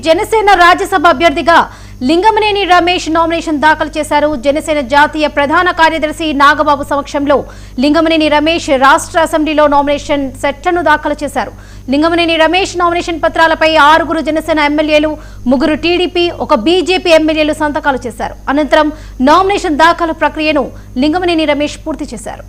జనసేన రాజ్యసభ అభ్యర్థిగా లింగమనేని రమేష్ నామినేషన్ దాఖలు చేశారు. జనసేన జాతీయ ప్రధాన కార్యదర్శి నాగబాబు సమక్షంలో లింగమనేని రమేష్ రాష్ట్ర అసెంబ్లీలో నామినేషన్ సెట్లను దాఖలు చేశారు. లింగమనేని రమేష్ నామినేషన్ పత్రాలపై 6 జనసేన ఎమ్మెల్యేలు, 3 టీడీపీ, 1 బీజేపీ ఎమ్మెల్యేలు సంతకాలు చేశారు. అనంతరం నామినేషన్ దాఖలు ప్రక్రియను లింగమనేని రమేష్ పూర్తి చేశారు.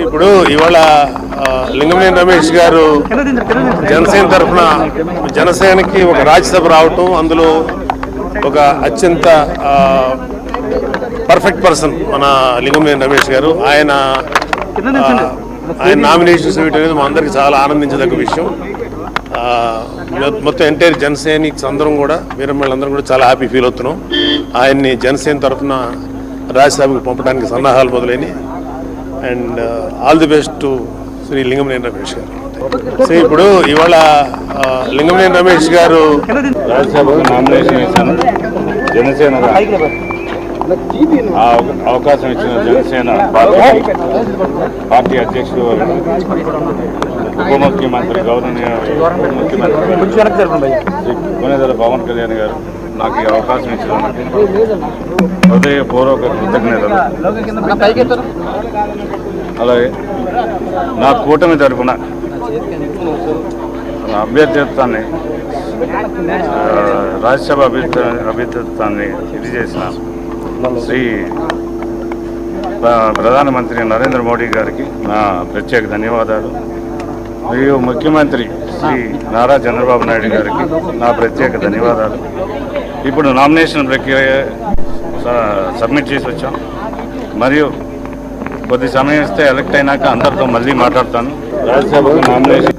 ఇప్పుడు ఇవాళ లింగమనేని రమేష్ గారు జనసేన తరఫున జనసేనకి ఒక రాజ్యసభ రావటం, అందులో ఒక అత్యంత పర్ఫెక్ట్ పర్సన్ మన లింగమనేని రమేష్ గారు. ఆయన నామినేషన్స్ ఇవ్వటం అనేది మా అందరికీ చాలా ఆనందించదగ్గ విషయం. మొత్తం ఎంటైర్ జనసేనిక్స్ అందరం కూడా, వీరమ్మలందరం కూడా చాలా హ్యాపీ ఫీల్ అవుతున్నాం. ఆయన్ని జనసేన తరఫున రాజ్యసభకు పంపడానికి సన్నాహాలు మొదలైనవి. And all the best to Shri Lingamaneni Ramesh గారు. సో ఇప్పుడు ఇవాళ లింగమనేని రమేష్ గారు రాజ్యసభకు నామినేషన్ వేశాను. జనసేన అవకాశం ఇచ్చిన జనసేన పార్టీ అధ్యక్షుడు, ఉప ముఖ్యమంత్రి, గౌరవనీయ ముఖ్యమంత్రి శ్రీ కొణిదెల పవన్ కళ్యాణ్ గారు నాకు ఈ అవకాశం ఇచ్చినందుకు హృదయపూర్వక కృతజ్ఞతలు. అలాగే నా కూటమి తరఫున అభ్యర్థిత్వాన్ని, రాజ్యసభ అభ్యర్థిత్వాన్ని ఇది చేసిన శ్రీ ప్రధానమంత్రి నరేంద్ర మోడీ గారికి నా ప్రత్యేక ధన్యవాదాలు. మరియు ముఖ్యమంత్రి శ్రీ నారా చంద్రబాబు నాయుడు గారికి నా ప్రత్యేక ధన్యవాదాలు. ఇప్పుడు నామినేషన్ ప్రక్రియ సబ్మిట్ చేసి వచ్చాం. మరియు కొద్ది సమయం ఇస్తే ఎలక్ట్ అయినాక అందరితో మళ్ళీ మాట్లాడతాను. రాజ్యసభకు నామినేషన్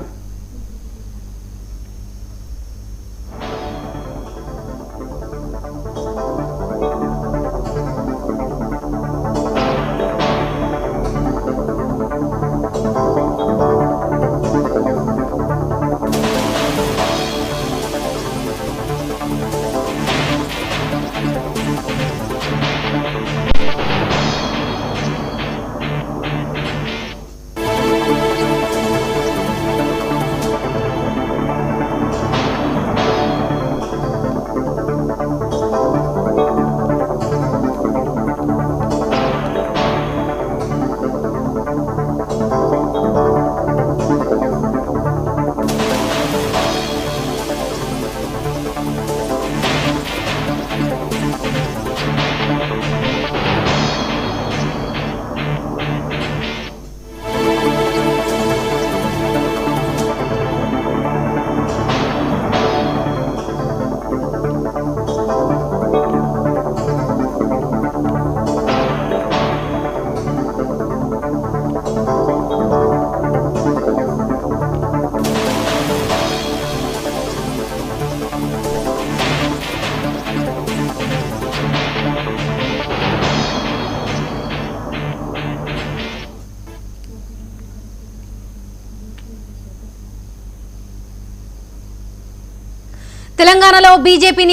తెలంగాణలో బీజేపీని